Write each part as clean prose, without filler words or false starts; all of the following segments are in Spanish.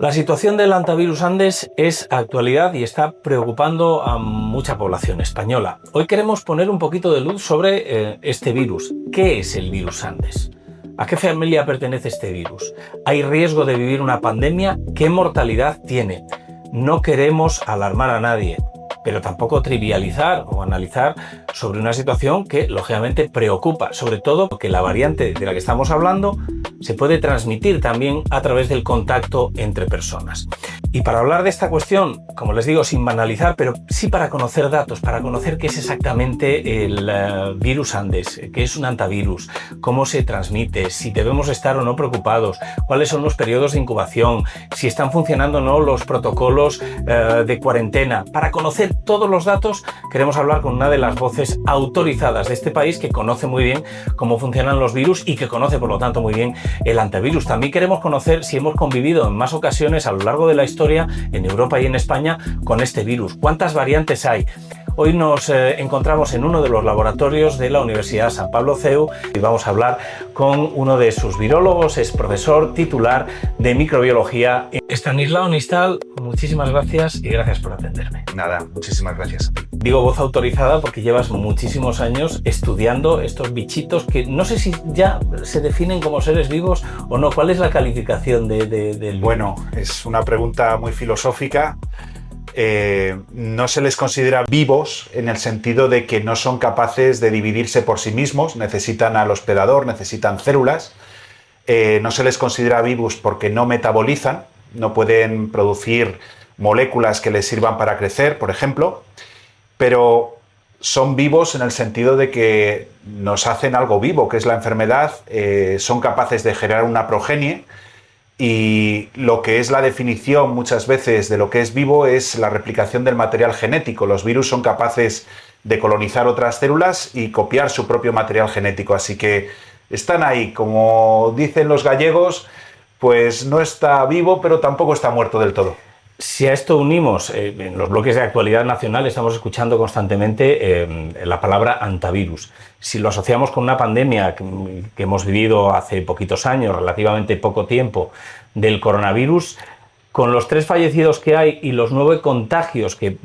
La situación del hantavirus Andes es actualidad y está preocupando a mucha población española. Hoy queremos poner un poquito de luz sobre este virus. ¿Qué es el virus Andes? ¿A qué familia pertenece este virus? ¿Hay riesgo de vivir una pandemia? ¿Qué mortalidad tiene? No queremos alarmar a nadie, pero tampoco trivializar o analizar sobre una situación que lógicamente preocupa, sobre todo porque la variante de la que estamos hablando se puede transmitir también a través del contacto entre personas. Y para hablar de esta cuestión, como les digo, sin banalizar, pero sí para conocer datos, para conocer qué es exactamente el virus Andes, qué es un hantavirus, cómo se transmite, si debemos estar o no preocupados, cuáles son los periodos de incubación, si están funcionando o no los protocolos de cuarentena. Para conocer todos los datos, queremos hablar con una de las voces autorizadas de este país que conoce muy bien cómo funcionan los virus y que conoce, por lo tanto, muy bien el hantavirus. También queremos conocer si hemos convivido en más ocasiones a lo largo de la historia en Europa y en España con este virus. ¿Cuántas variantes hay? Hoy nos encontramos en uno de los laboratorios de la Universidad San Pablo CEU y vamos a hablar con uno de sus virólogos, es profesor titular de microbiología. Estanislao Nistal, muchísimas gracias y gracias por atenderme. Nada, muchísimas gracias. Digo voz autorizada porque llevas muchísimos años estudiando estos bichitos que no sé si ya se definen como seres vivos o no. ¿Cuál es la calificación del...? Bueno, es una pregunta muy filosófica. No se les considera vivos en el sentido de que no son capaces de dividirse por sí mismos, necesitan al hospedador, necesitan células. No se les considera vivos porque no metabolizan, no pueden producir moléculas que les sirvan para crecer, por ejemplo, pero son vivos en el sentido de que nos hacen algo vivo, que es la enfermedad, son capaces de generar una progenie. Y lo que es la definición muchas veces de lo que es vivo es la replicación del material genético. Los virus son capaces de colonizar otras células y copiar su propio material genético. Así que están ahí, como dicen los gallegos, pues no está vivo, pero tampoco está muerto del todo. Si a esto unimos, en los bloques de actualidad nacional estamos escuchando constantemente la palabra hantavirus. Si lo asociamos con una pandemia que hemos vivido hace poquitos años, relativamente poco tiempo, del coronavirus, con los 3 fallecidos que hay y los 9 contagios que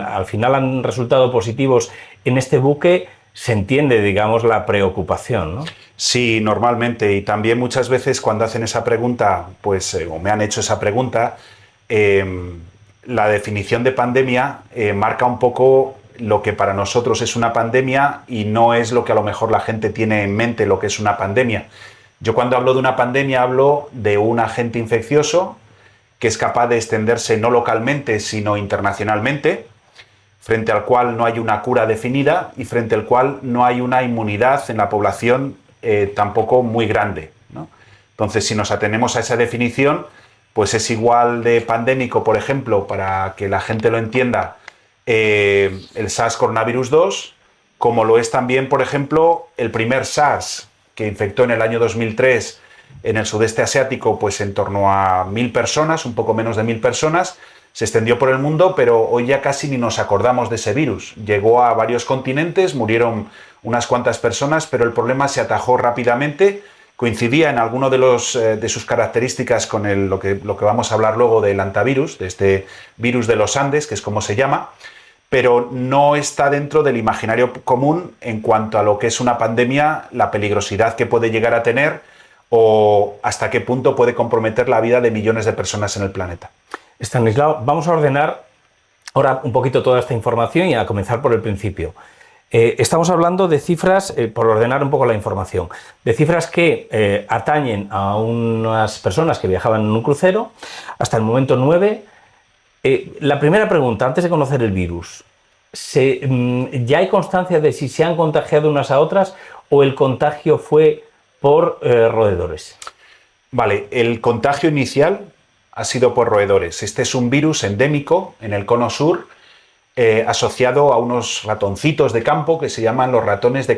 al final han resultado positivos en este buque, se entiende, digamos, la preocupación, ¿no? Sí, normalmente. Y también muchas veces cuando hacen esa pregunta, pues, o me han hecho esa pregunta, la definición de pandemia marca un poco lo que para nosotros es una pandemia y no es lo que a lo mejor la gente tiene en mente lo que es una pandemia. Yo cuando hablo de una pandemia hablo de un agente infeccioso que es capaz de extenderse no localmente sino internacionalmente, frente al cual no hay una cura definida y frente al cual no hay una inmunidad en la población tampoco muy grande, ¿no? Entonces, si nos atenemos a esa definición, pues es igual de pandémico, por ejemplo, para que la gente lo entienda, el SARS coronavirus 2, como lo es también, por ejemplo, el primer SARS, que infectó en el año 2003 en el sudeste asiático, pues en torno a 1000 personas, un poco menos de 1000 personas, se extendió por el mundo, pero hoy ya casi ni nos acordamos de ese virus. Llegó a varios continentes, murieron unas cuantas personas, pero el problema se atajó rápidamente. Coincidía en alguno de sus características con lo que vamos a hablar luego del hantavirus, de este virus de los Andes, que es como se llama, pero no está dentro del imaginario común en cuanto a lo que es una pandemia, la peligrosidad que puede llegar a tener o hasta qué punto puede comprometer la vida de millones de personas en el planeta. Estanislao, vamos a ordenar ahora un poquito toda esta información y a comenzar por el principio. Estamos hablando de cifras, por ordenar un poco la información, de cifras que atañen a unas personas que viajaban en un crucero, hasta el momento 9. La primera pregunta, antes de conocer el virus, ¿ya hay constancia de si se han contagiado unas a otras o el contagio fue por roedores? Vale, el contagio inicial ha sido por roedores. Este es un virus endémico en el cono sur, asociado a unos ratoncitos de campo que se llaman los ratones de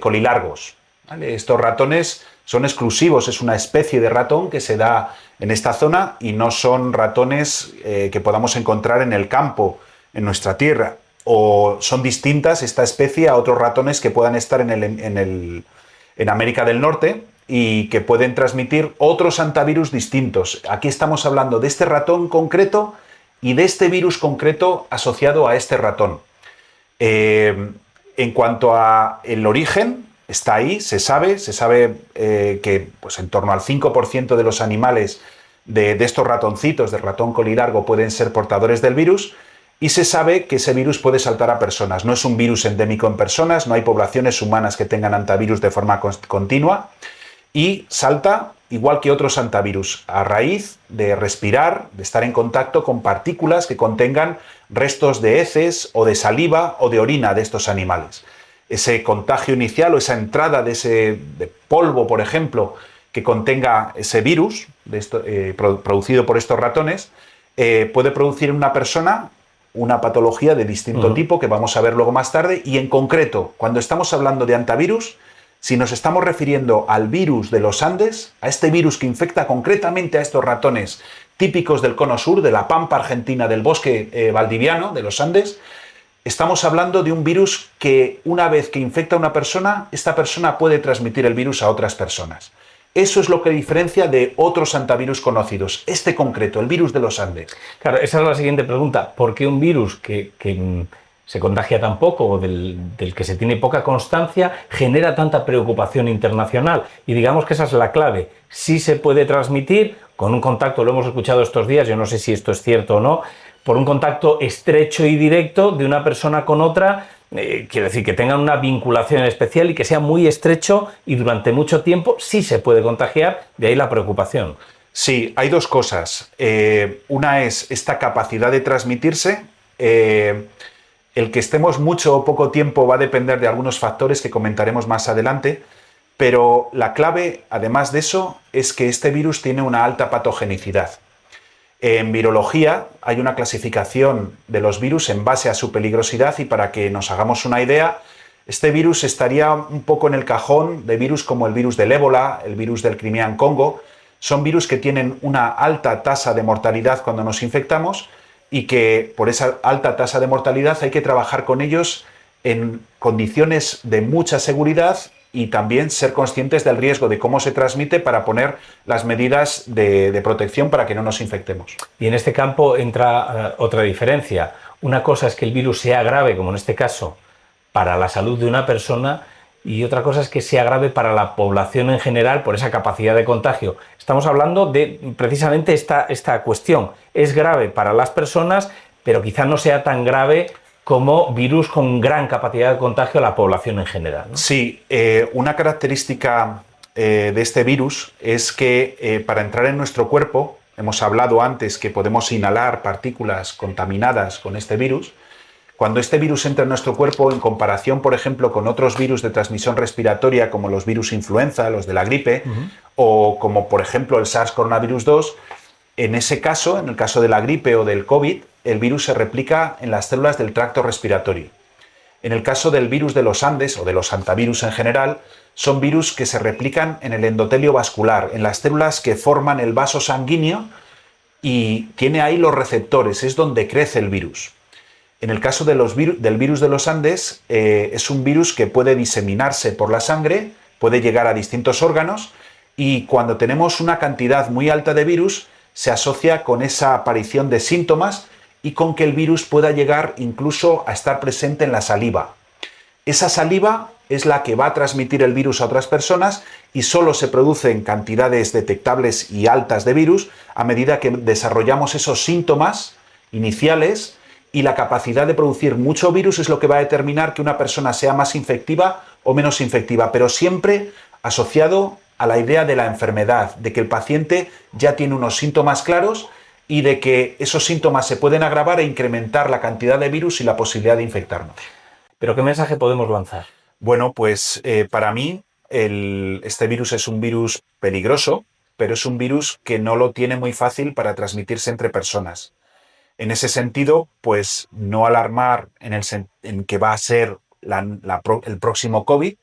colilargos. ¿Vale? Estos ratones son exclusivos, es una especie de ratón que se da en esta zona y no son ratones que podamos encontrar en el campo, en nuestra tierra. O son distintas esta especie a otros ratones que puedan estar en América del Norte y que pueden transmitir otros hantavirus distintos. Aquí estamos hablando de este ratón concreto y de este virus concreto asociado a este ratón. En cuanto a el origen, está ahí, se sabe que pues, en torno al 5% de los animales de estos ratoncitos, del ratón colilargo, pueden ser portadores del virus, y se sabe que ese virus puede saltar a personas. No es un virus endémico en personas, no hay poblaciones humanas que tengan hantavirus de forma continua, y salta igual que otros hantavirus, a raíz de respirar, de estar en contacto con partículas que contengan restos de heces o de saliva o de orina de estos animales. Ese contagio inicial o esa entrada de polvo, por ejemplo, que contenga ese virus producido por estos ratones, puede producir en una persona una patología de distinto tipo que vamos a ver luego más tarde, y en concreto, cuando estamos hablando de hantavirus, si nos estamos refiriendo al virus de los Andes, a este virus que infecta concretamente a estos ratones típicos del cono sur, de la pampa argentina, del bosque valdiviano, de los Andes, estamos hablando de un virus que una vez que infecta a una persona, esta persona puede transmitir el virus a otras personas. Eso es lo que diferencia de otros hantavirus conocidos, este concreto, el virus de los Andes. Claro, esa es la siguiente pregunta. ¿Por qué un virus que se contagia tan poco o del que se tiene poca constancia genera tanta preocupación internacional? Y digamos que esa es la clave. Sí se puede transmitir con un contacto, lo hemos escuchado estos días, yo no sé si esto es cierto o no, por un contacto estrecho y directo de una persona con otra, quiero decir, que tengan una vinculación especial y que sea muy estrecho y durante mucho tiempo sí se puede contagiar, de ahí la preocupación. Sí, hay dos cosas. Una es esta capacidad de transmitirse. El que estemos mucho o poco tiempo va a depender de algunos factores que comentaremos más adelante, pero la clave, además de eso, es que este virus tiene una alta patogenicidad. En virología hay una clasificación de los virus en base a su peligrosidad, y para que nos hagamos una idea, este virus estaría un poco en el cajón de virus como el virus del ébola, el virus del Crimean Congo. Son virus que tienen una alta tasa de mortalidad cuando nos infectamos, y que por esa alta tasa de mortalidad hay que trabajar con ellos en condiciones de mucha seguridad y también ser conscientes del riesgo de cómo se transmite para poner las medidas de protección para que no nos infectemos. Y en este campo entra otra diferencia. Una cosa es que el virus sea grave, como en este caso, para la salud de una persona, y otra cosa es que sea grave para la población en general por esa capacidad de contagio. Estamos hablando de precisamente esta cuestión. Es grave para las personas, pero quizá no sea tan grave como virus con gran capacidad de contagio a la población en general, ¿no? Sí, una característica de este virus es que para entrar en nuestro cuerpo, hemos hablado antes que podemos inhalar partículas contaminadas con este virus. Cuando este virus entra en nuestro cuerpo, en comparación, por ejemplo, con otros virus de transmisión respiratoria, como los virus influenza, los de la gripe, o como, por ejemplo, el SARS-CoV-2, en ese caso, en el caso de la gripe o del COVID, el virus se replica en las células del tracto respiratorio. En el caso del virus de los Andes, o de los hantavirus en general, son virus que se replican en el endotelio vascular, en las células que forman el vaso sanguíneo, y tiene ahí los receptores, es donde crece el virus. En el caso de del virus de los Andes, es un virus que puede diseminarse por la sangre, puede llegar a distintos órganos, y cuando tenemos una cantidad muy alta de virus, se asocia con esa aparición de síntomas y con que el virus pueda llegar incluso a estar presente en la saliva. Esa saliva es la que va a transmitir el virus a otras personas, y solo se producen cantidades detectables y altas de virus a medida que desarrollamos esos síntomas iniciales, y la capacidad de producir mucho virus es lo que va a determinar que una persona sea más infectiva o menos infectiva, pero siempre asociado a la idea de la enfermedad, de que el paciente ya tiene unos síntomas claros y de que esos síntomas se pueden agravar e incrementar la cantidad de virus y la posibilidad de infectarnos. ¿Pero qué mensaje podemos lanzar? Bueno, pues para mí este virus es un virus peligroso, pero es un virus que no lo tiene muy fácil para transmitirse entre personas. En ese sentido, pues no alarmar en que va a ser el próximo COVID,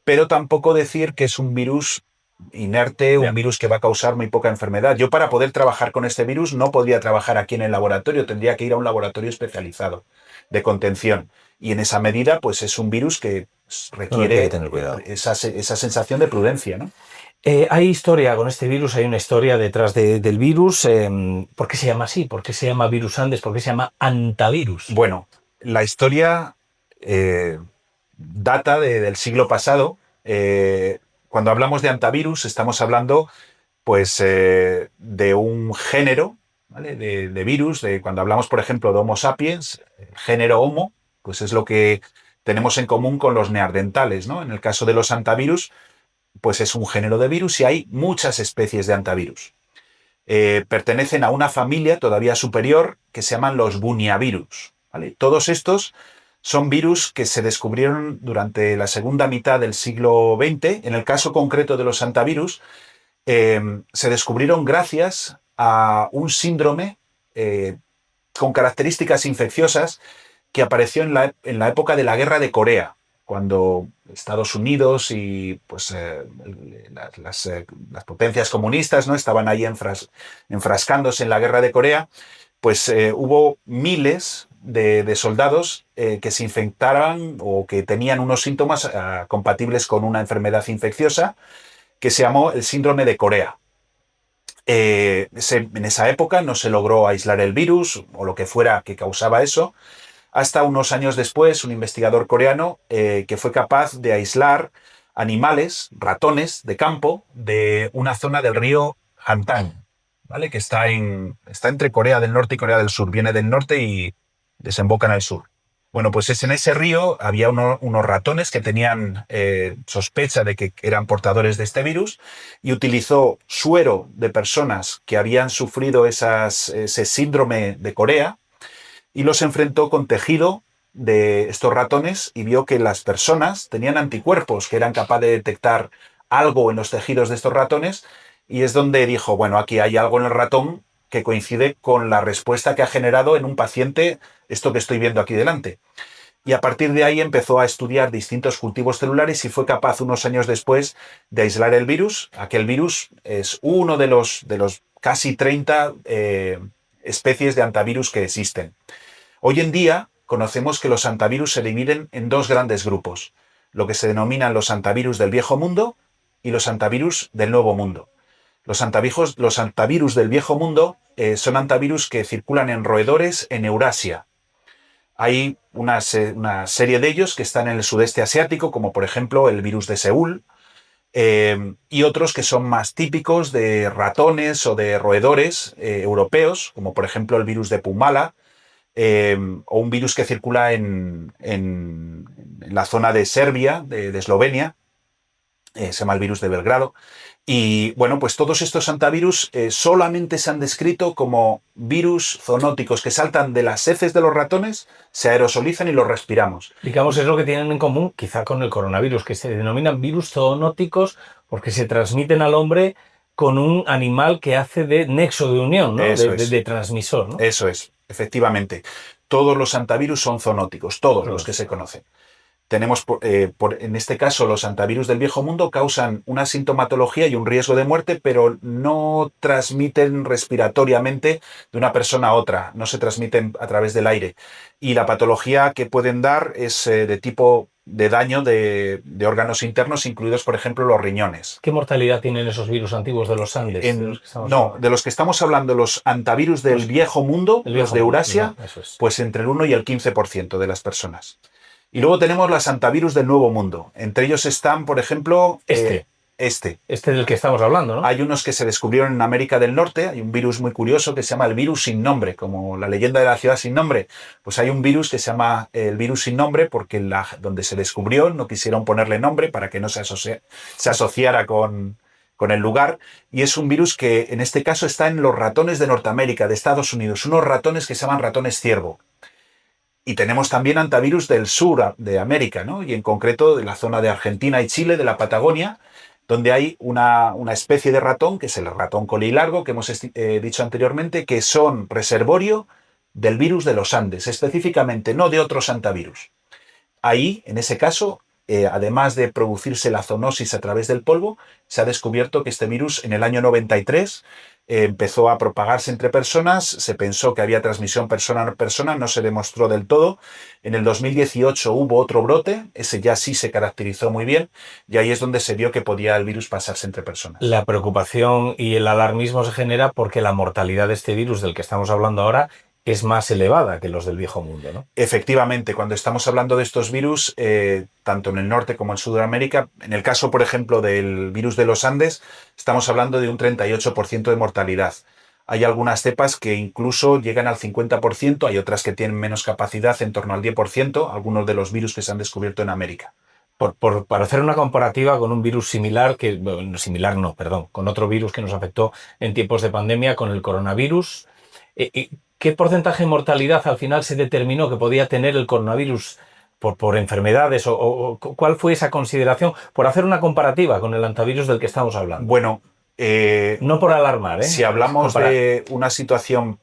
pero tampoco decir que es un virus inerte, un virus que va a causar muy poca enfermedad. Yo, para poder trabajar con este virus, no podría trabajar aquí en el laboratorio, tendría que ir a un laboratorio especializado de contención. Y en esa medida, pues es un virus que requiere esa sensación de prudencia, ¿no? Hay historia con este virus, hay una historia detrás del virus. ¿Por qué se llama así? ¿Por qué se llama virus Andes? ¿Por qué se llama antavirus? Bueno, la historia eh, data del siglo pasado. Cuando hablamos de antivirus, estamos hablando pues, de un género, ¿vale? De virus. Cuando hablamos, por ejemplo, de Homo sapiens, el género Homo, pues es lo que tenemos en común con los neandertales, ¿no? En el caso de los antivirus, pues es un género de virus y hay muchas especies de antivirus. Pertenecen a una familia todavía superior que se llaman los buniavirus, ¿vale? Todos estos son virus que se descubrieron durante la segunda mitad del siglo XX. En el caso concreto de los antivirus, se descubrieron gracias a un síndrome con características infecciosas que apareció en la época de la Guerra de Corea, cuando Estados Unidos y pues, las potencias comunistas, ¿no?, estaban ahí enfrascándose en la Guerra de Corea. Pues hubo miles de soldados que se infectaran o que tenían unos síntomas compatibles con una enfermedad infecciosa que se llamó el síndrome de Corea. En esa época no se logró aislar el virus o lo que fuera que causaba eso, hasta unos años después un investigador coreano que fue capaz de aislar animales, ratones de campo, de una zona del río Hantan, ¿vale?, que está entre Corea del Norte y Corea del Sur. Viene del norte y desemboca en el sur. Bueno, pues en ese río había unos ratones que tenían sospecha de que eran portadores de este virus, y utilizó suero de personas que habían sufrido ese síndrome de Corea y los enfrentó con tejido de estos ratones y vio que las personas tenían anticuerpos que eran capaces de detectar algo en los tejidos de estos ratones, y es donde dijo, bueno, aquí hay algo en el ratón que coincide con la respuesta que ha generado en un paciente esto que estoy viendo aquí delante. Y a partir de ahí empezó a estudiar distintos cultivos celulares y fue capaz unos años después de aislar el virus. Aquel virus es uno de los casi 30 especies de antivirus que existen. Hoy en día conocemos que los antivirus se dividen en dos grandes grupos, lo que se denominan los antivirus del viejo mundo y los antivirus del nuevo mundo. Los antivirus del viejo mundo son antivirus que circulan en roedores en Eurasia. Hay una serie de ellos que están en el sudeste asiático, como por ejemplo el virus de Seúl, y otros que son más típicos de ratones o de roedores europeos, como por ejemplo el virus de Pumala, o un virus que circula en la zona de Serbia, de Eslovenia, se llama el virus de Belgrado. Y bueno, pues todos estos antivirus solamente se han descrito como virus zoonóticos que saltan de las heces de los ratones, se aerosolizan y los respiramos. Digamos, es lo que tienen en común quizá con el coronavirus, que se denominan virus zoonóticos porque se transmiten al hombre con un animal que hace de nexo de unión, ¿no? De transmisor, ¿no? Eso es, efectivamente. Todos los antivirus son zoonóticos, todos los que se conocen. Tenemos, en este caso, los antivirus del viejo mundo causan una sintomatología y un riesgo de muerte, pero no transmiten respiratoriamente de una persona a otra, no se transmiten a través del aire. Y la patología que pueden dar es de tipo de daño de órganos internos, incluidos, por ejemplo, los riñones. ¿Qué mortalidad tienen esos virus antiguos de los Andes? De los que estamos hablando, los antivirus del viejo mundo, los de Eurasia, pues entre el 1 y el 15% de las personas. Y luego tenemos las antivirus del nuevo mundo. Entre ellos están, por ejemplo, Este del que estamos hablando, ¿no? Hay unos que se descubrieron en América del Norte. Hay un virus muy curioso que se llama el virus sin nombre, como la leyenda de la ciudad sin nombre. Pues hay un virus que se llama el virus sin nombre porque donde se descubrió no quisieron ponerle nombre para que no se asociara con el lugar. Y es un virus que en este caso está en los ratones de Norteamérica, de Estados Unidos, unos ratones que se llaman ratones ciervo. Y tenemos también antivirus del sur de América, ¿no? Y en concreto de la zona de Argentina y Chile, de la Patagonia, donde hay una especie de ratón, que es el ratón colilargo, que hemos dicho anteriormente, que son reservorio del virus de los Andes, específicamente, no de otros antivirus. Ahí, en ese caso, además de producirse la zoonosis a través del polvo, se ha descubierto que este virus en el año 93 empezó a propagarse entre personas, se pensó que había transmisión persona a persona, no se demostró del todo. En el 2018 hubo otro brote, ese ya sí se caracterizó muy bien, y ahí es donde se vio que podía el virus pasarse entre personas. La preocupación y el alarmismo se genera porque la mortalidad de este virus del que estamos hablando ahora es más elevada que los del viejo mundo, ¿no? Efectivamente, cuando estamos hablando de estos virus, tanto en el norte como en Sudamérica, en el caso, por ejemplo, del virus de los Andes, estamos hablando de un 38% de mortalidad. Hay algunas cepas que incluso llegan al 50%, hay otras que tienen menos capacidad, en torno al 10%, algunos de los virus que se han descubierto en América. Para hacer una comparativa con un virus similar, con otro virus que nos afectó en tiempos de pandemia, con el coronavirus, ¿qué porcentaje de mortalidad al final se determinó que podía tener el coronavirus por enfermedades? ¿O cuál fue esa consideración? Por hacer una comparativa con el antivirus del que estamos hablando. Bueno, no por alarmar, ¿eh? Si hablamos de una situación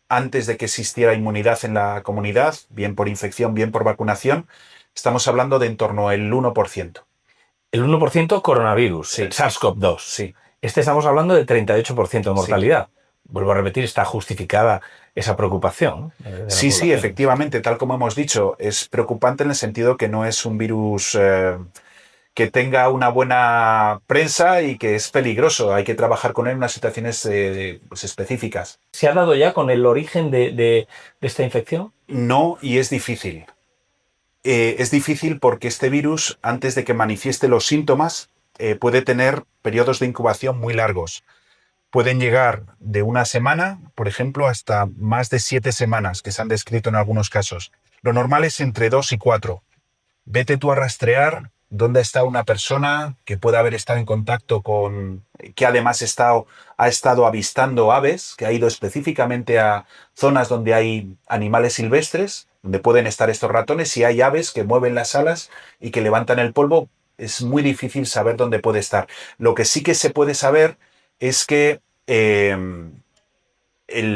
antes de que existiera inmunidad en la comunidad, bien por infección, bien por vacunación, estamos hablando de en torno al 1%. El 1% coronavirus, sí. El SARS-CoV-2. Sí. Estamos hablando de 38% de mortalidad. Sí. Vuelvo a repetir, está justificada esa preocupación. Sí, sí, efectivamente, tal como hemos dicho, es preocupante en el sentido que no es un virus que tenga una buena prensa y que es peligroso. Hay que trabajar con él en unas situaciones pues específicas. ¿Se ha dado ya con el origen de esta infección? No, y es difícil. Es difícil porque este virus, antes de que manifieste los síntomas, puede tener periodos de incubación muy largos. Pueden llegar de una semana, por ejemplo, hasta más de 7 semanas, que se han descrito en algunos casos. Lo normal es entre 2 y 4. Vete tú a rastrear dónde está una persona que pueda haber estado en contacto con, que además ha estado avistando aves, que ha ido específicamente a zonas donde hay animales silvestres, donde pueden estar estos ratones, y hay aves que mueven las alas y que levantan el polvo. Es muy difícil saber dónde puede estar. Lo que sí que se puede saber es que el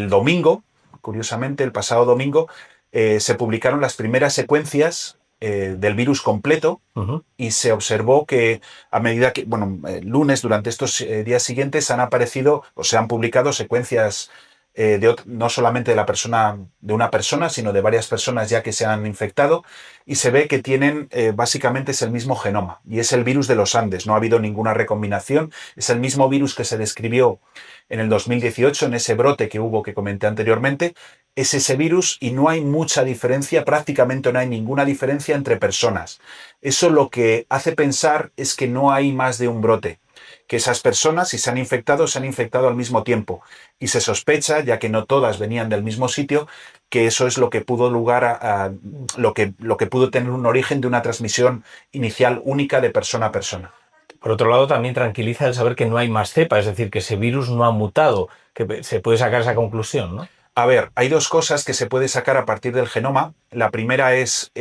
domingo, curiosamente, el pasado domingo, se publicaron las primeras secuencias del virus completo. Uh-huh. Y se observó que a medida que, el lunes, durante estos días siguientes, han aparecido o se han publicado secuencias no solamente de una persona, sino de varias personas ya que se han infectado, y se ve que tienen, básicamente es el mismo genoma, y es el virus de los Andes, no ha habido ninguna recombinación, es el mismo virus que se describió en el 2018, en ese brote que hubo que comenté anteriormente, es ese virus y no hay mucha diferencia, prácticamente no hay ninguna diferencia entre personas. Eso lo que hace pensar es que no hay más de un brote, que esas personas, si se han infectado al mismo tiempo. Y se sospecha, ya que no todas venían del mismo sitio, que eso es lo que pudo lo que pudo tener un origen de una transmisión inicial única de persona a persona. Por otro lado, también tranquiliza el saber que no hay más cepa, es decir, que ese virus no ha mutado, que se puede sacar esa conclusión, ¿no? A ver, hay dos cosas que se puede sacar a partir del genoma. La primera es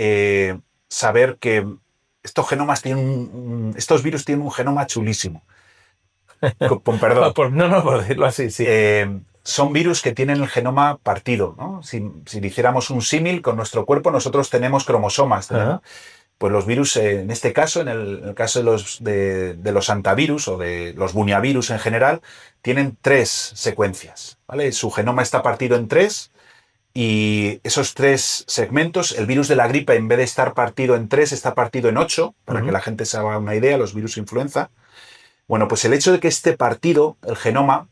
saber que estos virus tienen un genoma chulísimo. Con perdón. Por decirlo así, sí. Son virus que tienen el genoma partido, ¿no? Si le hiciéramos un símil con nuestro cuerpo, nosotros tenemos cromosomas. Uh-huh. Pues los virus, en este caso, en el caso de los hantavirus o de los bunyavirus en general, tienen 3 secuencias, ¿vale? Su genoma está partido en 3 y esos 3 segmentos, el virus de la gripe, en vez de estar partido en 3, está partido en 8, para que la gente se haga una idea, los virus influenza. Bueno, pues el hecho de que esté partido, el genoma,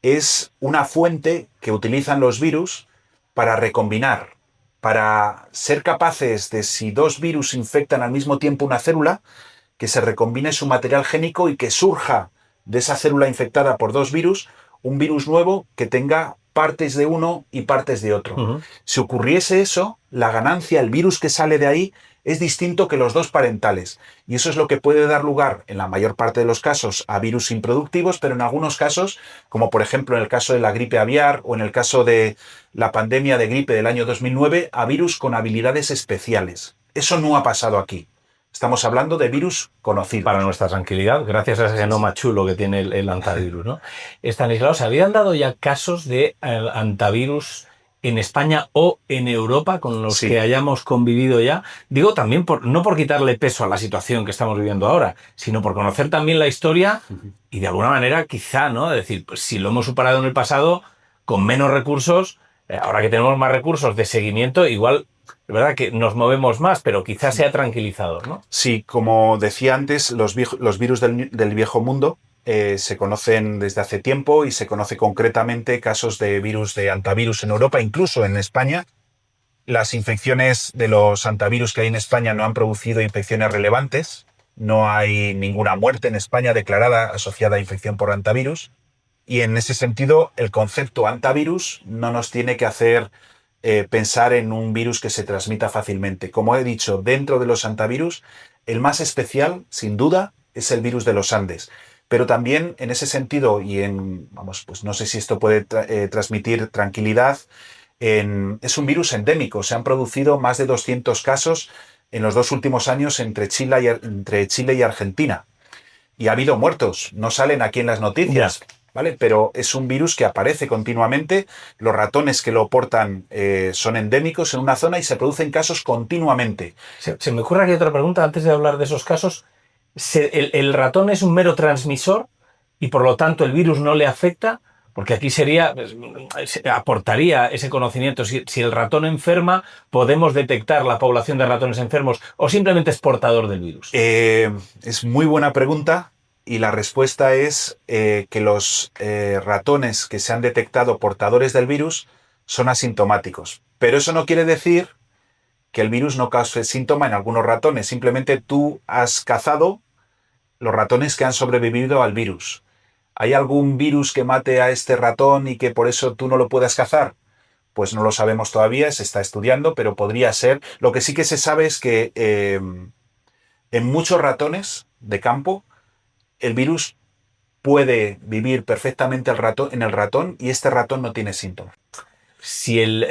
es una fuente que utilizan los virus para recombinar, para ser capaces de, si 2 virus infectan al mismo tiempo una célula, que se recombine su material génico y que surja de esa célula infectada por 2 virus, un virus nuevo que tenga partes de uno y partes de otro. Uh-huh. Si ocurriese eso, la ganancia, el virus que sale de ahí, es distinto que los 2 parentales. Y eso es lo que puede dar lugar, en la mayor parte de los casos, a virus improductivos, pero en algunos casos, como por ejemplo en el caso de la gripe aviar o en el caso de la pandemia de gripe del año 2009, a virus con habilidades especiales. Eso no ha pasado aquí. Estamos hablando de virus conocidos. Para nuestra tranquilidad, gracias a ese genoma chulo que tiene el antivirus, ¿no? Estanislao, ¿se habían dado ya casos de antivirus en España o en Europa con los Sí. que hayamos convivido ya? Digo también no por quitarle peso a la situación que estamos viviendo ahora, sino por conocer también la historia y de alguna manera quizá, ¿no? Es decir, pues si lo hemos superado en el pasado con menos recursos, ahora que tenemos más recursos de seguimiento, igual es verdad que nos movemos más, pero quizás sea tranquilizador, ¿no? Sí, como decía antes, los virus del viejo mundo se conocen desde hace tiempo y se conoce concretamente casos de virus de antivirus en Europa, incluso en España. Las infecciones de los antivirus que hay en España no han producido infecciones relevantes. No hay ninguna muerte en España declarada asociada a infección por antivirus. Y en ese sentido, el concepto antivirus no nos tiene que hacer pensar en un virus que se transmita fácilmente. Como he dicho, dentro de los antivirus, el más especial, sin duda, es el virus de los Andes. Pero también en ese sentido, vamos, pues no sé si esto puede transmitir tranquilidad, es un virus endémico. Se han producido más de 200 casos en los 2 últimos años entre Chile y Argentina. Y ha habido muertos, no salen aquí en las noticias. Ya. ¿Vale? Pero es un virus que aparece continuamente. Los ratones que lo portan son endémicos en una zona y se producen casos continuamente. Se me ocurre aquí otra pregunta antes de hablar de esos casos. ¿El ratón es un mero transmisor y por lo tanto el virus no le afecta? Porque aquí aportaría ese conocimiento. Si el ratón enferma, ¿podemos detectar la población de ratones enfermos o simplemente es portador del virus? Es muy buena pregunta. Y la respuesta es que los ratones que se han detectado portadores del virus son asintomáticos. Pero eso no quiere decir que el virus no cause síntoma en algunos ratones. Simplemente tú has cazado los ratones que han sobrevivido al virus. ¿Hay algún virus que mate a este ratón y que por eso tú no lo puedas cazar? Pues no lo sabemos todavía, se está estudiando, pero podría ser. Lo que sí que se sabe es que en muchos ratones de campo el virus puede vivir perfectamente en el ratón y este ratón no tiene síntomas. Si el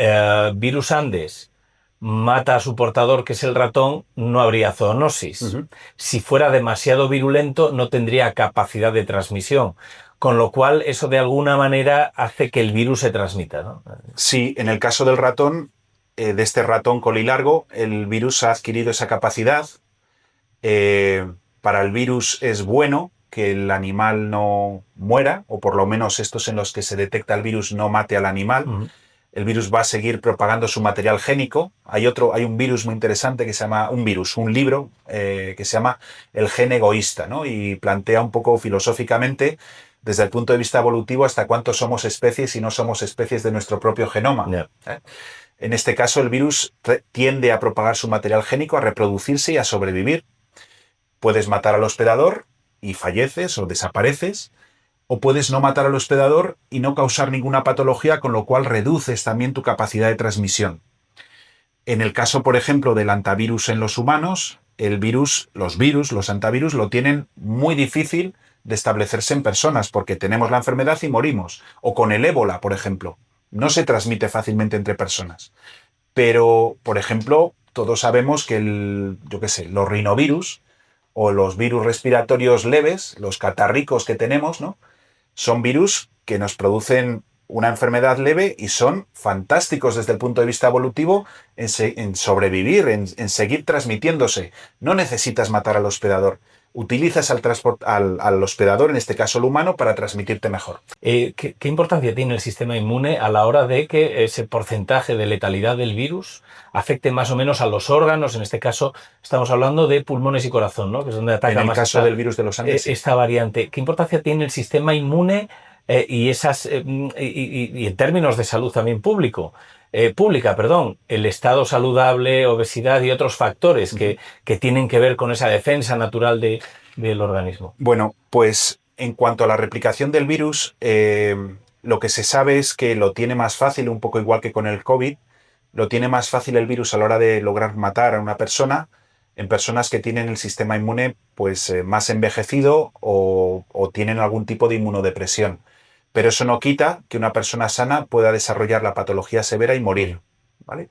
virus Andes mata a su portador, que es el ratón, no habría zoonosis. Si fuera demasiado virulento, no tendría capacidad de transmisión. Con lo cual, eso de alguna manera hace que el virus se transmita, ¿no? Sí, en el caso del ratón, de este ratón colilargo, el virus ha adquirido esa capacidad. Para el virus es bueno que el animal no muera, o por lo menos estos en los que se detecta el virus no mate al animal. El virus va a seguir propagando su material génico. Hay un virus muy interesante que se llama, un libro que se llama El gen egoísta, ¿no? Y plantea un poco filosóficamente, desde el punto de vista evolutivo, hasta cuánto somos especies y no somos especies de nuestro propio genoma. Yeah. En este caso, el virus tiende a propagar su material génico, a reproducirse y a sobrevivir. Puedes matar al hospedador y falleces o desapareces, o puedes no matar al hospedador y no causar ninguna patología, con lo cual reduces también tu capacidad de transmisión. En el caso, por ejemplo, del antivirus en los humanos, los antivirus lo tienen muy difícil de establecerse en personas porque tenemos la enfermedad y morimos. O con el ébola, por ejemplo. No se transmite fácilmente entre personas. Pero, por ejemplo, todos sabemos que los rinovirus o los virus respiratorios leves, los catarricos que tenemos, ¿no? Son virus que nos producen una enfermedad leve y son fantásticos desde el punto de vista evolutivo en sobrevivir, en seguir transmitiéndose. No necesitas matar al hospedador. Utilizas al hospedador, en este caso el humano, para transmitirte mejor. ¿Qué importancia tiene el sistema inmune a la hora de que ese porcentaje de letalidad del virus afecte más o menos a los órganos? En este caso estamos hablando de pulmones y corazón, ¿no? Que es donde ataca en más el caso del virus de los Andes, esta variante. ¿Qué importancia tiene el sistema inmune y en términos de salud también pública, el estado saludable, obesidad y otros factores que tienen que ver con esa defensa natural del organismo? Bueno, pues en cuanto a la replicación del virus, lo que se sabe es que lo tiene más fácil, un poco igual que con el COVID, lo tiene más fácil el virus a la hora de lograr matar a una persona en personas que tienen el sistema inmune pues, más envejecido o tienen algún tipo de inmunodepresión. Pero eso no quita que una persona sana pueda desarrollar la patología severa y morir, ¿vale?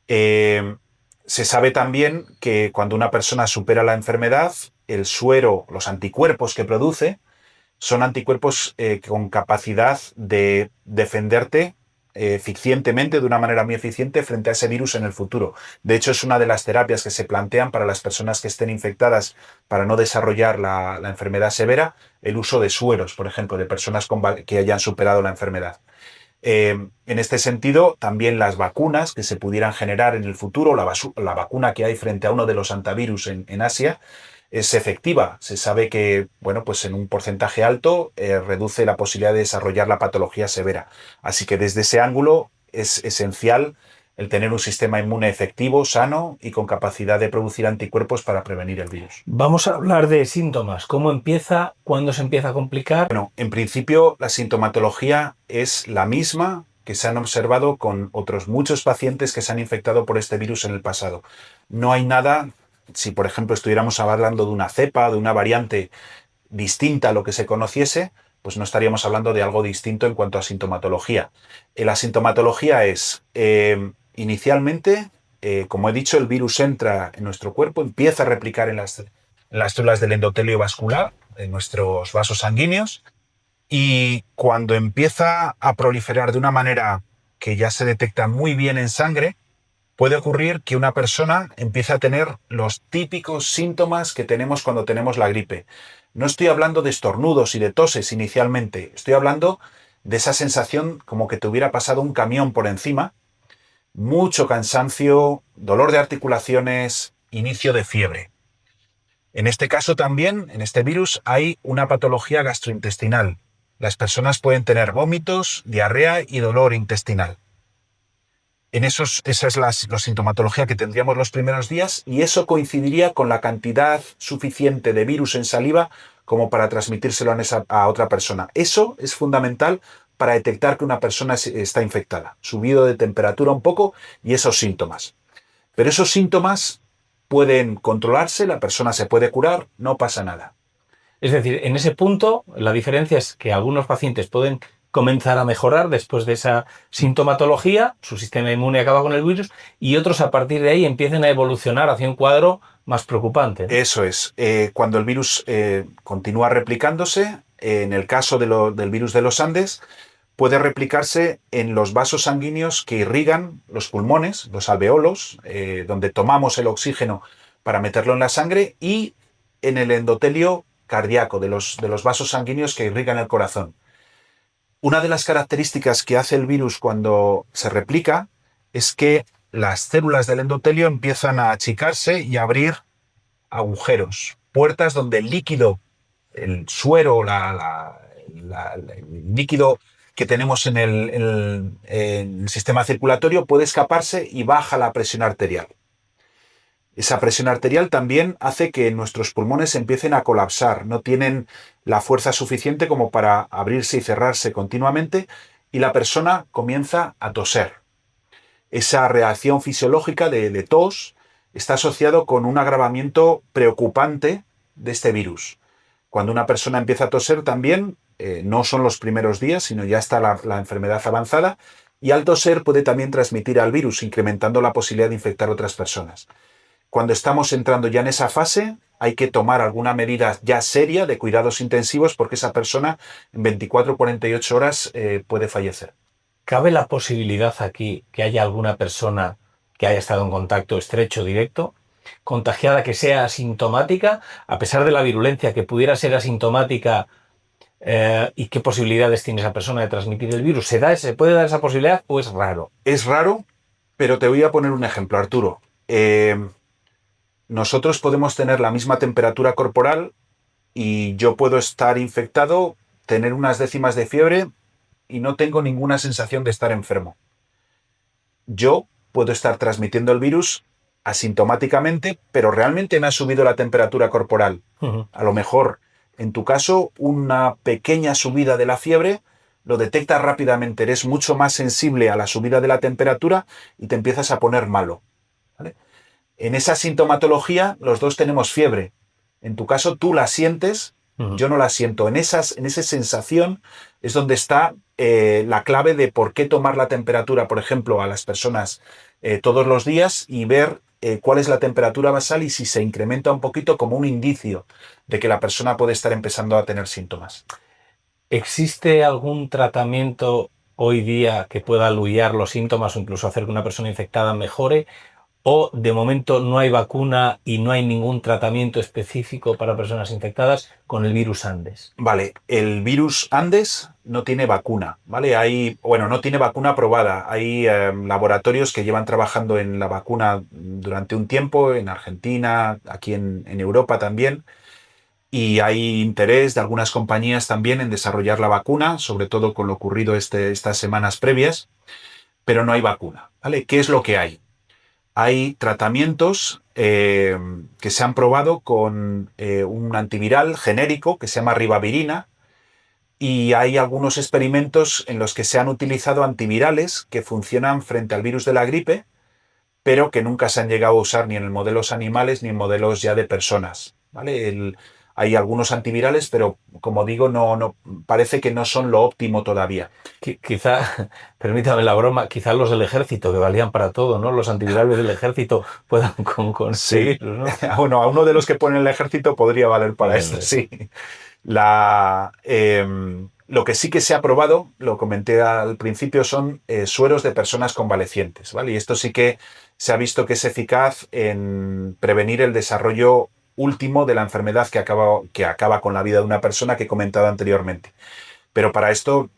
Se sabe también que cuando una persona supera la enfermedad, el suero, los anticuerpos que produce, son anticuerpos con capacidad de defenderte eficientemente, de una manera muy eficiente, frente a ese virus en el futuro. De hecho, es una de las terapias que se plantean para las personas que estén infectadas para no desarrollar la enfermedad severa, el uso de sueros, por ejemplo, de personas que hayan superado la enfermedad. En este sentido, también las vacunas que se pudieran generar en el futuro, la vacuna que hay frente a uno de los antivirus en Asia, es efectiva. Se sabe que, bueno, pues en un porcentaje alto reduce la posibilidad de desarrollar la patología severa. Así que desde ese ángulo es esencial el tener un sistema inmune efectivo, sano y con capacidad de producir anticuerpos para prevenir el virus. Vamos a hablar de síntomas. ¿Cómo empieza? ¿Cuándo se empieza a complicar? Bueno, en principio la sintomatología es la misma que se han observado con otros muchos pacientes que se han infectado por este virus en el pasado. No hay nada, si por ejemplo estuviéramos hablando de una cepa, de una variante distinta a lo que se conociese, pues no estaríamos hablando de algo distinto en cuanto a sintomatología. La sintomatología es, inicialmente, como he dicho, el virus entra en nuestro cuerpo, empieza a replicar en las células del endotelio vascular, en nuestros vasos sanguíneos, y cuando empieza a proliferar de una manera que ya se detecta muy bien en sangre, puede ocurrir que una persona empiece a tener los típicos síntomas que tenemos cuando tenemos la gripe. No estoy hablando de estornudos y de toses inicialmente, estoy hablando de esa sensación como que te hubiera pasado un camión por encima, mucho cansancio, dolor de articulaciones, inicio de fiebre. En este caso también, en este virus, hay una patología gastrointestinal. Las personas pueden tener vómitos, diarrea y dolor intestinal. Esa es la sintomatología que tendríamos los primeros días, y eso coincidiría con la cantidad suficiente de virus en saliva como para transmitírselo a otra persona. Eso es fundamental para detectar que una persona está infectada. Subido de temperatura un poco y esos síntomas. Pero esos síntomas pueden controlarse, la persona se puede curar, no pasa nada. Es decir, en ese punto la diferencia es que algunos pacientes pueden comenzar a mejorar después de esa sintomatología, su sistema inmune acaba con el virus, y otros a partir de ahí empiezan a evolucionar hacia un cuadro más preocupante, ¿no? Eso es. Cuando el virus continúa replicándose, en el caso del virus de los Andes, puede replicarse en los vasos sanguíneos que irrigan los pulmones, los alveolos, donde tomamos el oxígeno para meterlo en la sangre, y en el endotelio cardíaco de los vasos sanguíneos que irrigan el corazón. Una de las características que hace el virus cuando se replica es que las células del endotelio empiezan a achicarse y a abrir agujeros, puertas donde el líquido, el suero, el líquido que tenemos en el sistema circulatorio puede escaparse y baja la presión arterial. Esa presión arterial también hace que nuestros pulmones empiecen a colapsar, no tienen la fuerza suficiente como para abrirse y cerrarse continuamente, y la persona comienza a toser. Esa reacción fisiológica de tos está asociado con un agravamiento preocupante de este virus. Cuando una persona empieza a toser también, no son los primeros días, sino ya está la enfermedad avanzada, y al toser puede también transmitir al virus, incrementando la posibilidad de infectar a otras personas. Cuando estamos entrando ya en esa fase, hay que tomar alguna medida ya seria de cuidados intensivos, porque esa persona en 24 o 48 horas puede fallecer. ¿Cabe la posibilidad aquí que haya alguna persona que haya estado en contacto estrecho, directo, contagiada, que sea asintomática, a pesar de la virulencia, que pudiera ser asintomática, y qué posibilidades tiene esa persona de transmitir el virus? ¿Se puede dar esa posibilidad o es raro? Es raro, pero te voy a poner un ejemplo, Arturo. Nosotros podemos tener la misma temperatura corporal y yo puedo estar infectado, tener unas décimas de fiebre y no tengo ninguna sensación de estar enfermo. Yo puedo estar transmitiendo el virus asintomáticamente, pero realmente me ha subido la temperatura corporal. A lo mejor, en tu caso, una pequeña subida de la fiebre lo detectas rápidamente, eres mucho más sensible a la subida de la temperatura y te empiezas a poner malo, ¿vale? En esa sintomatología los dos tenemos fiebre. En tu caso tú la sientes, yo no la siento. En esa sensación es donde está la clave de por qué tomar la temperatura, por ejemplo, a las personas todos los días, y ver cuál es la temperatura basal y si se incrementa un poquito, como un indicio de que la persona puede estar empezando a tener síntomas. ¿Existe algún tratamiento hoy día que pueda aliviar los síntomas o incluso hacer que una persona infectada mejore? ¿O de momento no hay vacuna y no hay ningún tratamiento específico para personas infectadas con el virus Andes? Vale, el virus Andes no tiene vacuna, ¿vale? Bueno, no tiene vacuna aprobada. Hay laboratorios que llevan trabajando en la vacuna durante un tiempo, en Argentina, aquí en Europa también, y hay interés de algunas compañías también en desarrollar la vacuna, sobre todo con lo ocurrido estas semanas previas, pero no hay vacuna, ¿vale? ¿Qué es lo que hay? Hay tratamientos que se han probado con un antiviral genérico que se llama ribavirina, y hay algunos experimentos en los que se han utilizado antivirales que funcionan frente al virus de la gripe, pero que nunca se han llegado a usar ni en modelos animales ni en modelos ya de personas, ¿vale? Hay algunos antivirales, pero como digo, parece que no son lo óptimo todavía. Quizá, permítame la broma, quizá los del ejército, que valían para todo, ¿no? Los antivirales del ejército puedan conseguir, Sí. ¿no? Bueno, a uno de los que pone el ejército podría valer para Bien, esto, sí. Lo que sí que se ha probado, lo comenté al principio, son sueros de personas convalecientes, ¿vale? Y esto sí que se ha visto que es eficaz en prevenir el desarrollo último de la enfermedad que acaba con la vida de una persona que he comentado anteriormente. Pero para esto,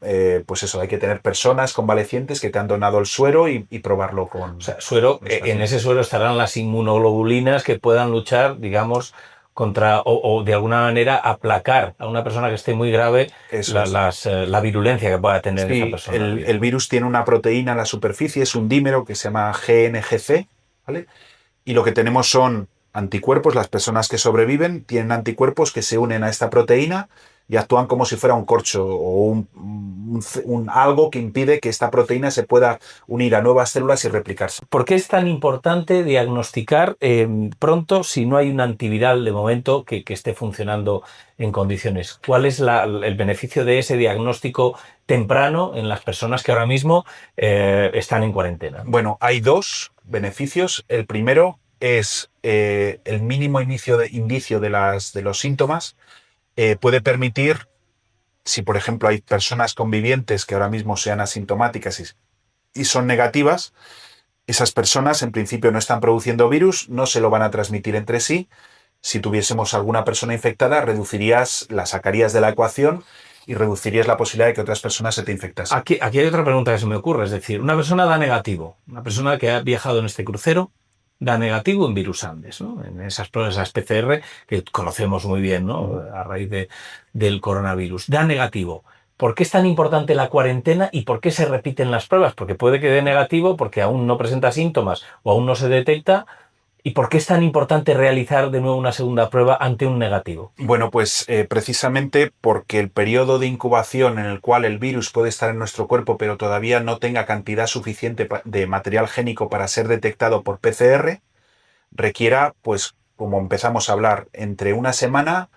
pues eso, hay que tener personas convalecientes que te han donado el suero y probarlo con... O sea, suero, en ese suero estarán las inmunoglobulinas que puedan luchar, digamos, contra o de alguna manera aplacar a una persona que esté muy grave la virulencia que pueda tener esa Sí, persona. el virus tiene una proteína en la superficie, es un dímero que se llama GNGC, ¿vale? Y lo que tenemos son anticuerpos. Las personas que sobreviven tienen anticuerpos que se unen a esta proteína y actúan como si fuera un corcho o algo que impide que esta proteína se pueda unir a nuevas células y replicarse. ¿Por qué es tan importante diagnosticar pronto si no hay un antiviral de momento que esté funcionando en condiciones? ¿Cuál es el beneficio de ese diagnóstico temprano en las personas que ahora mismo están en cuarentena? Bueno, hay dos beneficios. El primero es el mínimo indicio de los síntomas. Puede permitir, si por ejemplo hay personas convivientes que ahora mismo sean asintomáticas y son negativas, esas personas en principio no están produciendo virus, no se lo van a transmitir entre sí. Si tuviésemos alguna persona infectada, la sacarías de la ecuación y reducirías la posibilidad de que otras personas se te infectasen. Aquí hay otra pregunta que se me ocurre, es decir, una persona da negativo, una persona que ha viajado en este crucero da negativo en virus Andes, ¿no? En esas pruebas, esas PCR que conocemos muy bien, ¿no? A raíz del coronavirus. Da negativo. ¿Por qué es tan importante la cuarentena y por qué se repiten las pruebas? Porque puede que dé negativo porque aún no presenta síntomas o aún no se detecta. ¿Y por qué es tan importante realizar de nuevo una segunda prueba ante un negativo? Bueno, pues precisamente porque el periodo de incubación en el cual el virus puede estar en nuestro cuerpo pero todavía no tenga cantidad suficiente de material génico para ser detectado por PCR, requiera, pues como empezamos a hablar, entre una semana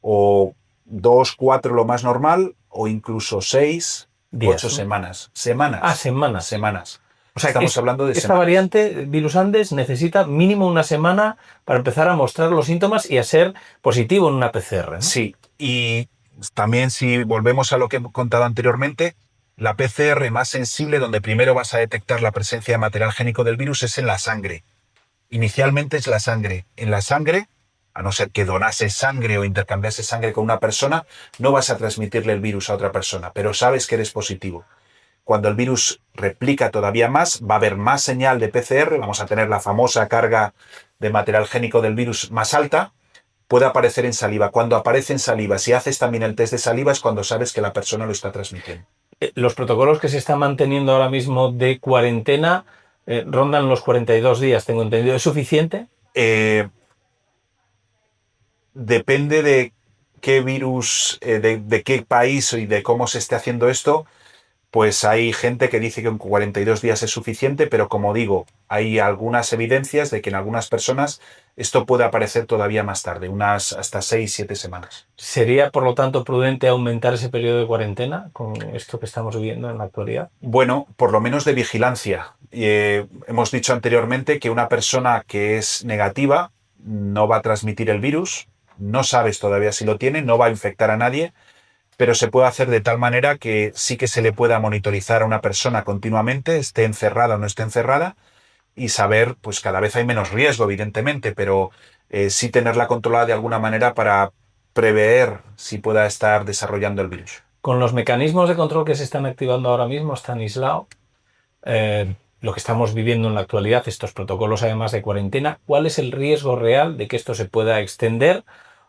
o 2, 4 lo más normal, o incluso 6, Días, 8 ¿no? semanas. Semanas. Semanas. O sea, Estamos hablando de esta semanas. variante virus Andes necesita mínimo una semana para empezar a mostrar los síntomas y a ser positivo en una PCR, ¿no? Sí, y también si volvemos a lo que he contado anteriormente, la PCR más sensible, donde primero vas a detectar la presencia de material génico del virus, es en la sangre. Inicialmente es la sangre. En la sangre, a no ser que donases sangre o intercambiases sangre con una persona, no vas a transmitirle el virus a otra persona, pero sabes que eres positivo. Cuando el virus replica todavía más, va a haber más señal de PCR, vamos a tener la famosa carga de material génico del virus más alta, puede aparecer en saliva. Cuando aparece en saliva, si haces también el test de saliva, es cuando sabes que la persona lo está transmitiendo. Los protocolos que se están manteniendo ahora mismo de cuarentena rondan los 42 días, tengo entendido. ¿Es suficiente? Depende de qué virus, de qué país y de cómo se esté haciendo esto, pues hay gente que dice que en 42 días es suficiente, pero como digo, hay algunas evidencias de que en algunas personas esto puede aparecer todavía más tarde, unas hasta 6, 7 semanas. ¿Sería, por lo tanto, prudente aumentar ese periodo de cuarentena con esto que estamos viviendo en la actualidad? Bueno, por lo menos de vigilancia. Hemos dicho anteriormente que una persona que es negativa no va a transmitir el virus, no sabes todavía si lo tiene, no va a infectar a nadie, pero se puede hacer de tal manera que sí que se le pueda monitorizar a una persona continuamente, esté encerrada o no esté encerrada, y saber, pues cada vez hay menos riesgo, evidentemente, pero sí tenerla controlada de alguna manera para prever si pueda estar desarrollando el virus. Con los mecanismos de control que se están activando ahora mismo, Stanislao, lo que estamos viviendo en la actualidad, estos protocolos además de cuarentena, ¿cuál es el riesgo real de que esto se pueda extender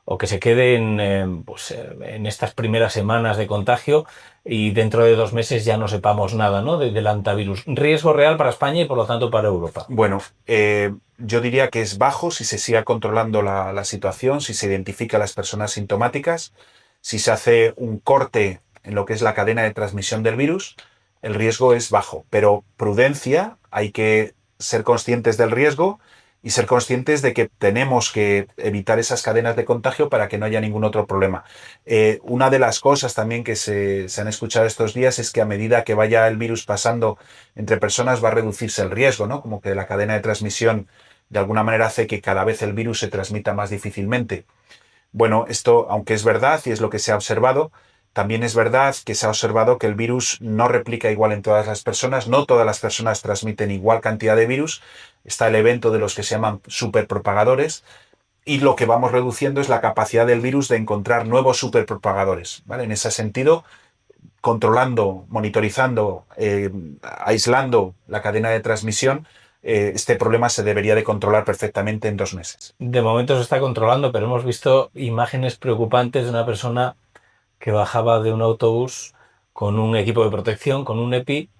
o que se quede en estas primeras semanas de contagio y dentro de 2 meses ya no sepamos nada, ¿no? Del antivirus? Riesgo real para España y por lo tanto para Europa. Bueno, yo diría que es bajo si se sigue controlando la situación, si se identifica a las personas sintomáticas, si se hace un corte en lo que es la cadena de transmisión del virus, el riesgo es bajo. Pero prudencia, hay que ser conscientes del riesgo y ser conscientes de que tenemos que evitar esas cadenas de contagio para que no haya ningún otro problema. Una de las cosas también que se han escuchado estos días es que a medida que vaya el virus pasando entre personas va a reducirse el riesgo, ¿no? Como que la cadena de transmisión de alguna manera hace que cada vez el virus se transmita más difícilmente. Bueno, esto, aunque es verdad y es lo que se ha observado, también es verdad que se ha observado que el virus no replica igual en todas las personas, no todas las personas transmiten igual cantidad de virus. Está el evento de los que se llaman superpropagadores, y lo que vamos reduciendo es la capacidad del virus de encontrar nuevos superpropagadores, ¿vale? En ese sentido, controlando, monitorizando, aislando la cadena de transmisión, este problema se debería de controlar perfectamente en 2 meses. De momento se está controlando, pero hemos visto imágenes preocupantes de una persona que bajaba de un autobús con un equipo de protección, con un EPI,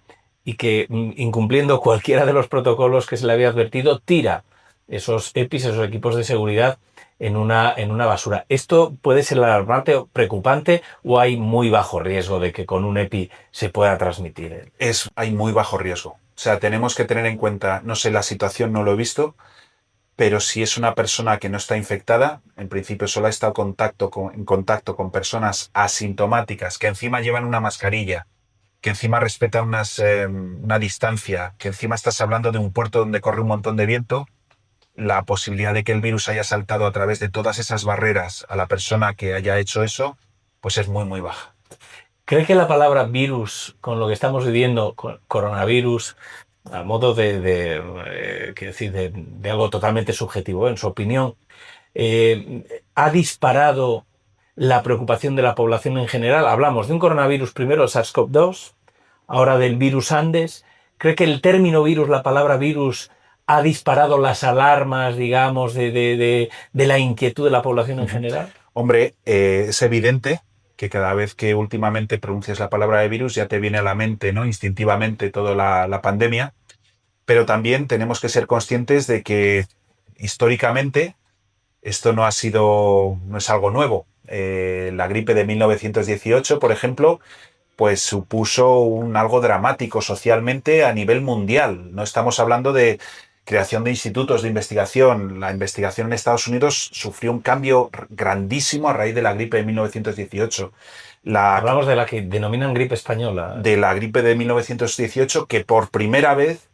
y que, incumpliendo cualquiera de los protocolos que se le había advertido, tira esos EPIs, esos equipos de seguridad, en una basura. ¿Esto puede ser alarmante o preocupante o hay muy bajo riesgo de que con un EPI se pueda transmitir? Hay muy bajo riesgo. O sea, tenemos que tener en cuenta, no sé, la situación no lo he visto, pero si es una persona que no está infectada, en principio solo ha estado en contacto con personas asintomáticas que encima llevan una mascarilla, que encima respetan una distancia, que encima estás hablando de un puerto donde corre un montón de viento, la posibilidad de que el virus haya saltado a través de todas esas barreras a la persona que haya hecho eso, pues es muy, muy baja. ¿Cree que la palabra virus, con lo que estamos viviendo, coronavirus, a modo quiero decir, de algo totalmente subjetivo, en su opinión, ha disparado la preocupación de la población en general? Hablamos de un coronavirus primero, el SARS-CoV-2, ahora del virus Andes. ¿Cree que el término virus, la palabra virus, ha disparado las alarmas, digamos, de la inquietud de la población en general? Hombre, es evidente que cada vez que últimamente pronuncias la palabra de virus ya te viene a la mente, ¿no? Instintivamente toda la pandemia, pero también tenemos que ser conscientes de que históricamente esto no es algo nuevo. La gripe de 1918, por ejemplo, pues supuso algo dramático socialmente a nivel mundial. No estamos hablando de creación de institutos de investigación. La investigación en Estados Unidos sufrió un cambio grandísimo a raíz de la gripe de 1918. Hablamos de la que denominan gripe española. De la gripe de 1918, que por primera vez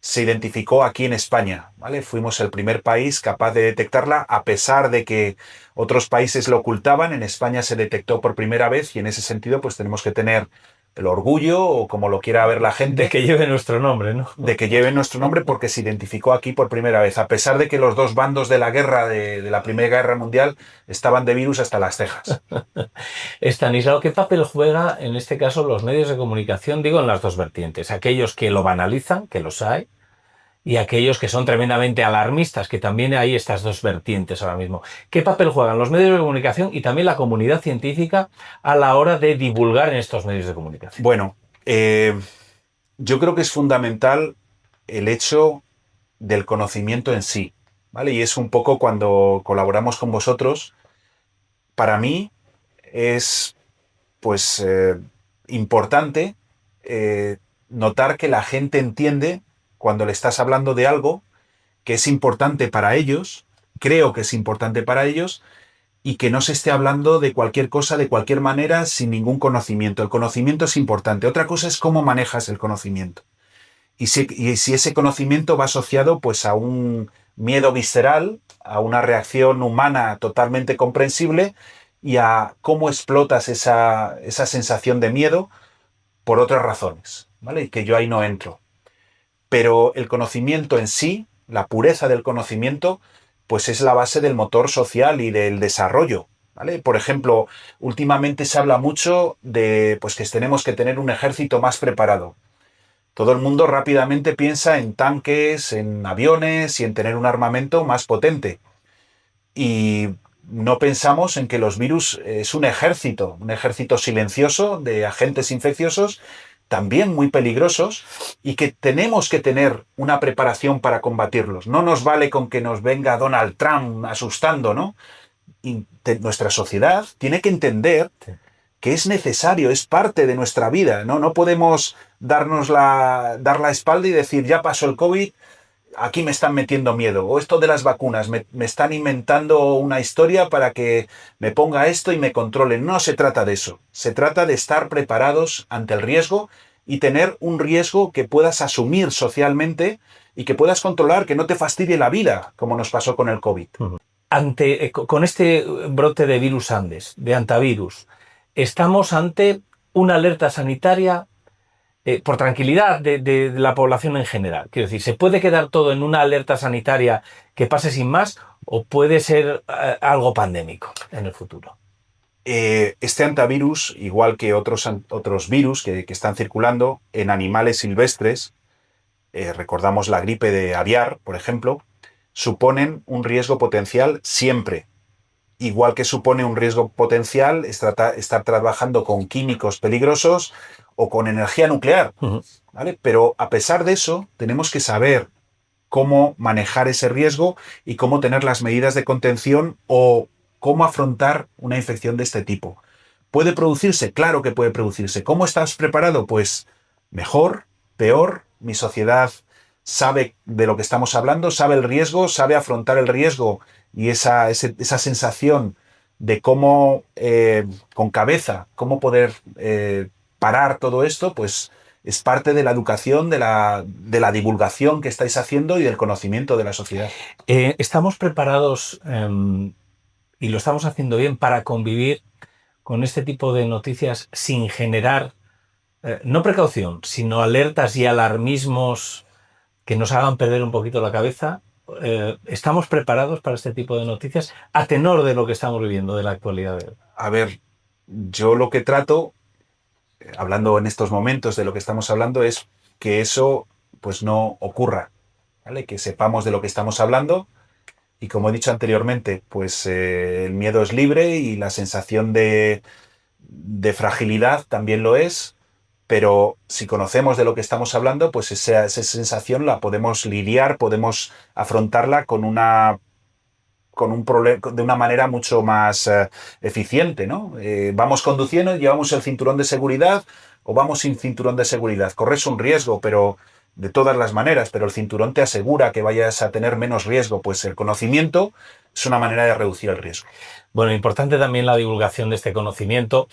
se identificó aquí en España, ¿vale? Fuimos el primer país capaz de detectarla, a pesar de que otros países lo ocultaban. En España se detectó por primera vez, y en ese sentido pues tenemos que tener el orgullo, o como lo quiera ver la gente, de que lleve nuestro nombre, ¿no? De que lleve nuestro nombre, porque se identificó aquí por primera vez, a pesar de que los dos bandos de la guerra, de la Primera Guerra Mundial, estaban de virus hasta las cejas. Stanislao, ¿qué papel juega en este caso los medios de comunicación? Digo, en las dos vertientes. Aquellos que lo banalizan, que los hay, y aquellos que son tremendamente alarmistas, que también hay estas dos vertientes ahora mismo. ¿Qué papel juegan los medios de comunicación y también la comunidad científica a la hora de divulgar en estos medios de comunicación? Bueno, yo creo que es fundamental el hecho del conocimiento en sí, ¿vale? Y es un poco cuando colaboramos con vosotros, para mí es pues importante notar que la gente entiende cuando le estás hablando de algo que es importante para ellos, creo que es importante para ellos, y que no se esté hablando de cualquier cosa, de cualquier manera, sin ningún conocimiento. El conocimiento es importante. Otra cosa es cómo manejas el conocimiento. Y si ese conocimiento va asociado pues a un miedo visceral, a una reacción humana totalmente comprensible, y a cómo explotas esa sensación de miedo por otras razones, ¿vale? Y que yo ahí no entro. Pero el conocimiento en sí, la pureza del conocimiento, pues es la base del motor social y del desarrollo, ¿vale? Por ejemplo, últimamente se habla mucho de pues, que tenemos que tener un ejército más preparado. Todo el mundo rápidamente piensa en tanques, en aviones y en tener un armamento más potente. Y no pensamos en que los virus es un ejército silencioso de agentes infecciosos, también muy peligrosos, y que tenemos que tener una preparación para combatirlos. No nos vale con que nos venga Donald Trump asustando, ¿no? Y nuestra sociedad tiene que entender que es necesario, es parte de nuestra vida, ¿no? No podemos dar la espalda y decir, ya pasó el COVID, aquí me están metiendo miedo, o esto de las vacunas, me están inventando una historia para que me ponga esto y me controlen. No se trata de eso, se trata de estar preparados ante el riesgo y tener un riesgo que puedas asumir socialmente y que puedas controlar, que no te fastidie la vida, como nos pasó con el COVID. Con este brote de virus Andes, de antivirus, estamos ante una alerta sanitaria por tranquilidad de la población en general. Quiero decir, ¿se puede quedar todo en una alerta sanitaria que pase sin más o puede ser algo pandémico en el futuro? Este antivirus, igual que otros virus que están circulando en animales silvestres, recordamos la gripe de aviar, por ejemplo, suponen un riesgo potencial siempre. Igual que supone un riesgo potencial estar trabajando con químicos peligrosos o con energía nuclear, ¿vale? Pero a pesar de eso, tenemos que saber cómo manejar ese riesgo y cómo tener las medidas de contención o cómo afrontar una infección de este tipo. ¿Puede producirse? Claro que puede producirse. ¿Cómo estás preparado? Pues mejor, peor. Mi sociedad sabe de lo que estamos hablando, sabe el riesgo, sabe afrontar el riesgo y esa sensación de cómo, con cabeza, cómo poder parar todo esto, pues es parte de la educación, de la divulgación que estáis haciendo y del conocimiento de la sociedad. ¿Estamos preparados y lo estamos haciendo bien para convivir con este tipo de noticias sin generar, no precaución, sino alertas y alarmismos que nos hagan perder un poquito la cabeza? ¿Estamos preparados para este tipo de noticias a tenor de lo que estamos viviendo, de la actualidad? A ver, yo lo que trato, hablando en estos momentos de lo que estamos hablando, es que eso pues no ocurra, ¿vale? Que sepamos de lo que estamos hablando y, como he dicho anteriormente, pues el miedo es libre y la sensación de fragilidad también lo es, pero si conocemos de lo que estamos hablando, pues esa sensación la podemos lidiar, podemos afrontarla con un problema de una manera mucho más eficiente, ¿no? Vamos conduciendo y llevamos el cinturón de seguridad o vamos sin cinturón de seguridad. Corres un riesgo, pero de todas las maneras, pero el cinturón te asegura que vayas a tener menos riesgo. Pues el conocimiento es una manera de reducir el riesgo. Bueno, importante también la divulgación de este conocimiento,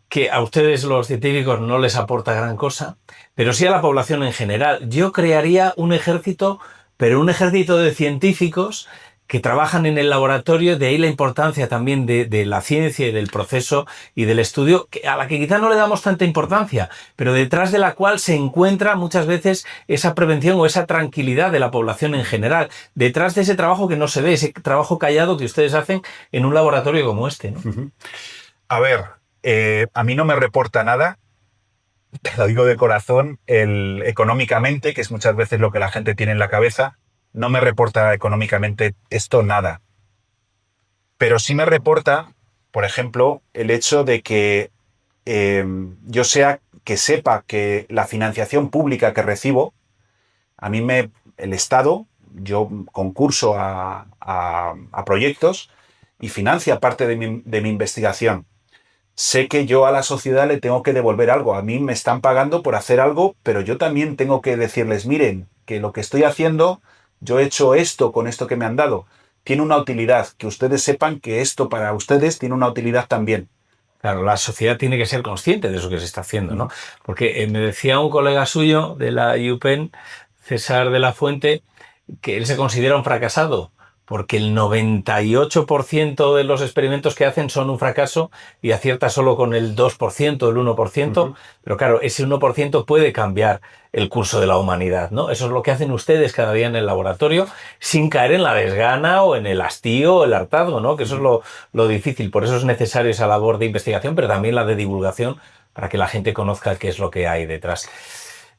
que a ustedes los científicos no les aporta gran cosa, pero sí a la población en general. Yo crearía un ejército, pero un ejército de científicos que trabajan en el laboratorio, de ahí la importancia también de la ciencia y del proceso y del estudio, a la que quizá no le damos tanta importancia, pero detrás de la cual se encuentra muchas veces esa prevención o esa tranquilidad de la población en general, detrás de ese trabajo que no se ve, ese trabajo callado que ustedes hacen en un laboratorio como este, ¿no? A ver, a mí no me reporta nada, te lo digo de corazón, económicamente, que es muchas veces lo que la gente tiene en la cabeza, no me reporta económicamente esto nada. Pero sí me reporta, por ejemplo, el hecho de que yo sepa que la financiación pública que recibo, el Estado, yo concurso a proyectos y financia parte de mi investigación. Sé que yo a la sociedad le tengo que devolver algo. A mí me están pagando por hacer algo, pero yo también tengo que decirles, miren, que lo que estoy haciendo, yo he hecho esto con esto que me han dado. Tiene una utilidad, que ustedes sepan que esto para ustedes tiene una utilidad también. Claro, la sociedad tiene que ser consciente de eso que se está haciendo, ¿no? Porque me decía un colega suyo de la UPenn, César de la Fuente, que él se considera un fracasado, porque el 98% de los experimentos que hacen son un fracaso y acierta solo con el 2%, el 1%, pero claro, ese 1% puede cambiar el curso de la humanidad, ¿no? Eso es lo que hacen ustedes cada día en el laboratorio, sin caer en la desgana o en el hastío o el hartazgo, ¿no? Que eso es lo difícil. Por eso es necesaria esa labor de investigación, pero también la de divulgación para que la gente conozca qué es lo que hay detrás.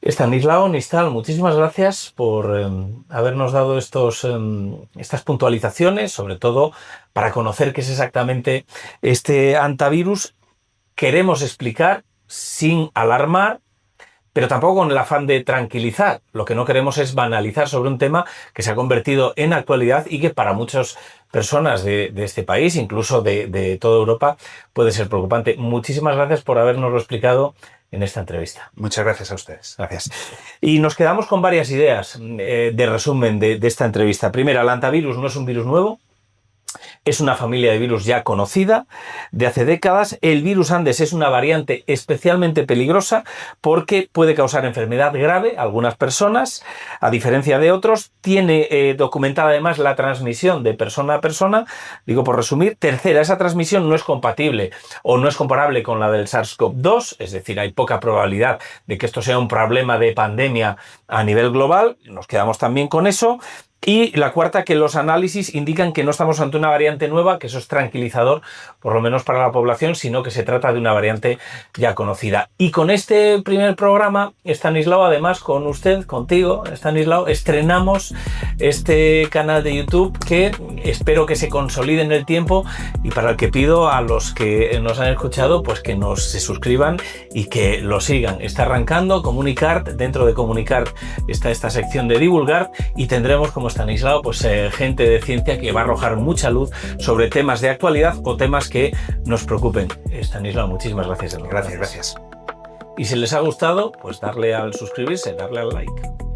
Estanislao Nistal, muchísimas gracias por habernos dado estas puntualizaciones, sobre todo para conocer qué es exactamente este hantavirus. Queremos explicar sin alarmar, pero tampoco con el afán de tranquilizar. Lo que no queremos es banalizar sobre un tema que se ha convertido en actualidad y que para muchas personas de este país, incluso de toda Europa, puede ser preocupante. Muchísimas gracias por habernoslo explicado en esta entrevista. Muchas gracias a ustedes. Gracias. Y nos quedamos con varias ideas de resumen de esta entrevista. Primera, el hantavirus no es un virus nuevo. Es una familia de virus ya conocida de hace décadas. El virus Andes es una variante especialmente peligrosa porque puede causar enfermedad grave a algunas personas, a diferencia de otros. Tiene documentada además la transmisión de persona a persona. Digo por resumir. Tercera, esa transmisión no es compatible o no es comparable con la del SARS-CoV-2, es decir, hay poca probabilidad de que esto sea un problema de pandemia a nivel global. Nos quedamos también con eso. Y la cuarta, que los análisis indican que no estamos ante una variante nueva, que eso es tranquilizador, por lo menos para la población, sino que se trata de una variante ya conocida. Y con este primer programa, Estanislao, además con usted, contigo, Estanislao, estrenamos este canal de YouTube que espero que se consolide en el tiempo y para el que pido a los que nos han escuchado pues que se suscriban y que lo sigan. Está arrancando Comunicart, dentro de Comunicart está esta sección de divulgar y tendremos como Estanislao, pues gente de ciencia que va a arrojar mucha luz sobre temas de actualidad o temas que nos preocupen. Estanislao, muchísimas gracias. Gracias. Y si les ha gustado, pues darle al suscribirse, darle al like.